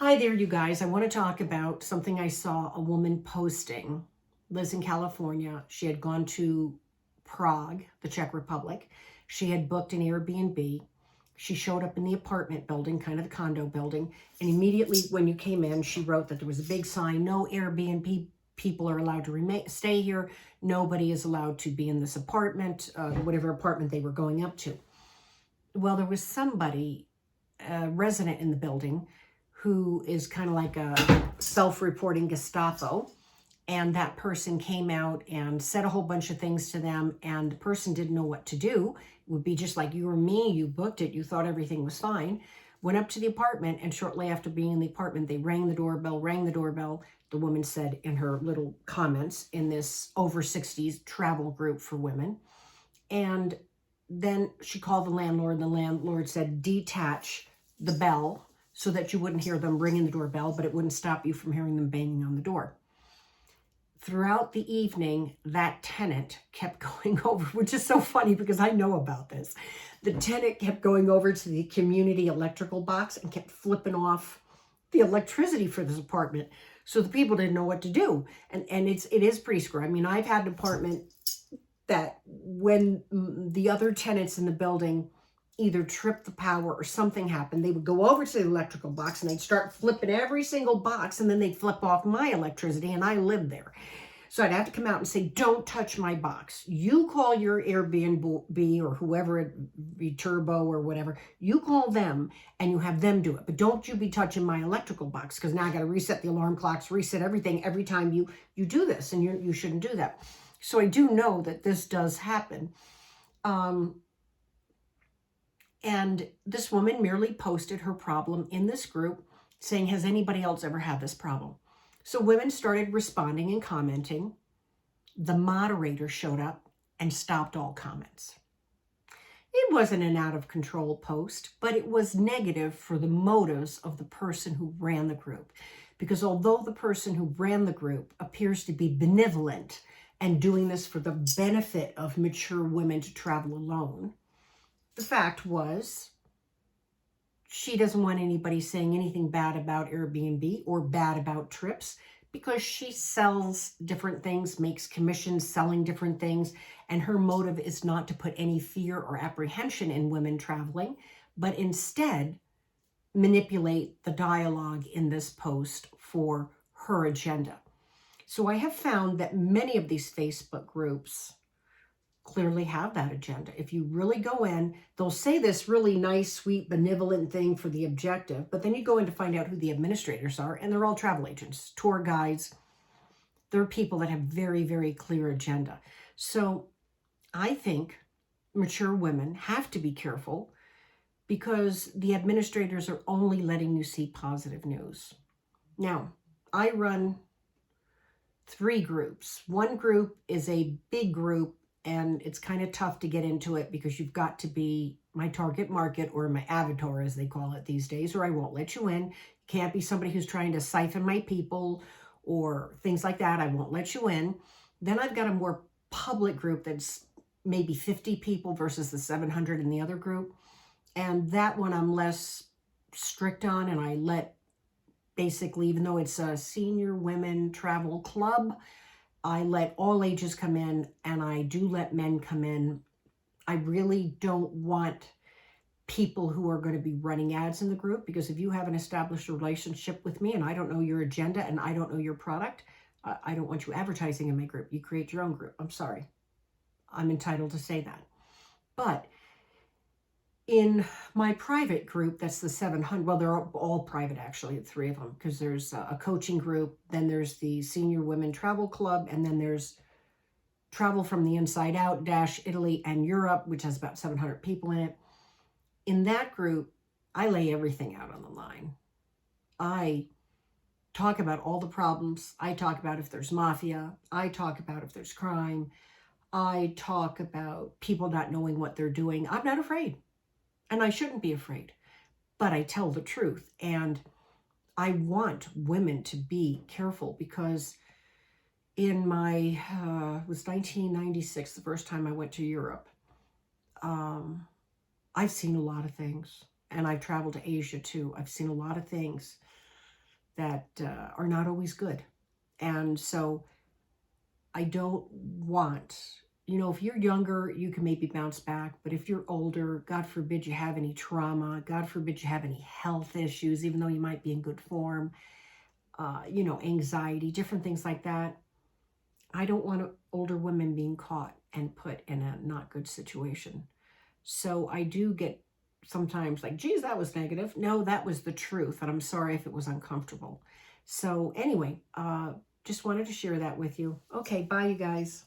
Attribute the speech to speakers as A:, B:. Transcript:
A: Hi there, you guys. I want to talk about something I saw a woman posting. Lives in California. She had gone to Prague, the Czech Republic. She had booked an Airbnb. She showed up in the apartment building, kind of the condo building, and immediately when you came in, she wrote that there was a big sign, no Airbnb people are allowed to stay here. Nobody is allowed to be in this apartment, whatever apartment they were going up to. Well, there was somebody, a resident in the building, who is kind of like a self-reporting Gestapo. And that person came out and said a whole bunch of things to them, and the person didn't know what to do. It would be just like you or me. You booked it. You thought everything was fine. Went up to the apartment, and shortly after being in the apartment, they rang the doorbell. The woman said in her little comments in this over 60s travel group for women. And then she called the landlord, and the landlord said, detach the bell so that you wouldn't hear them ringing the doorbell, but it wouldn't stop you from hearing them banging on the door. Throughout the evening, that tenant kept going over, which is so funny because I know about this. The tenant kept going over to the community electrical box and kept flipping off the electricity for this apartment. So the people didn't know what to do. And it is pretty screwy. I mean, I've had an apartment that when the other tenants in the building either tripped the power or something happened, they would go over to the electrical box and they'd start flipping every single box, and then they'd flip off my electricity, and I lived there. So I'd have to come out and say, don't touch my box. You call your Airbnb or whoever it be, Turbo or whatever, you call them and you have them do it. But don't you be touching my electrical box, because now I got to reset the alarm clocks, reset everything every time you do this, and you shouldn't do that. So I do know that this does happen. And this woman merely posted her problem in this group saying, has anybody else ever had this problem? So women started responding and commenting. The moderator showed up and stopped all comments. It wasn't an out of control post, but it was negative for the motives of the person who ran the group. Because although the person who ran the group appears to be benevolent and doing this for the benefit of mature women to travel alone, the fact was she doesn't want anybody saying anything bad about Airbnb or bad about trips, because she sells different things, makes commissions selling different things, and her motive is not to put any fear or apprehension in women traveling, but instead manipulate the dialogue in this post for her agenda. So I have found that many of these Facebook groups clearly have that agenda. If you really go in, they'll say this really nice, sweet, benevolent thing for the objective, but then you go in to find out who the administrators are, and they're all travel agents, tour guides. They're people that have very, very clear agenda. So I think mature women have to be careful, because the administrators are only letting you see positive news. Now, I run 3 groups. One group is a big group, and it's kind of tough to get into it because you've got to be my target market, or my avatar as they call it these days, or I won't let you in. You can't be somebody who's trying to siphon my people or things like that. I won't let you in. Then I've got a more public group that's maybe 50 people versus the 700 in the other group. And that one I'm less strict on, and I let basically, even though it's a senior women travel club, I let all ages come in, and I do let men come in. I really don't want people who are going to be running ads in the group, because if you haven't established a relationship with me and I don't know your agenda and I don't know your product, I don't want you advertising in my group. You create your own group. I'm sorry. I'm entitled to say that. But in my private group, that's the 700, well, they're all private, actually, 3 of them, because there's a coaching group, then there's the Senior Women Travel Club, and then there's Travel from the Inside Out, Italy and Europe, which has about 700 people in it. In that group, I lay everything out on the line. I talk about all the problems. I talk about if there's mafia. I talk about if there's crime. I talk about people not knowing what they're doing. I'm not afraid. And I shouldn't be afraid, but I tell the truth. And I want women to be careful, because in my, it was 1996, the first time I went to Europe. I've seen a lot of things, and I've traveled to Asia too. I've seen a lot of things. that are not always good. And so I don't want, if you're younger, you can maybe bounce back. But if you're older, God forbid you have any trauma, God forbid you have any health issues, even though you might be in good form, anxiety, different things like that. I don't want older women being caught and put in a not good situation. So I do get sometimes like, geez, that was negative. No, that was the truth. And I'm sorry if it was uncomfortable. So anyway, just wanted to share that with you. Okay, bye, you guys.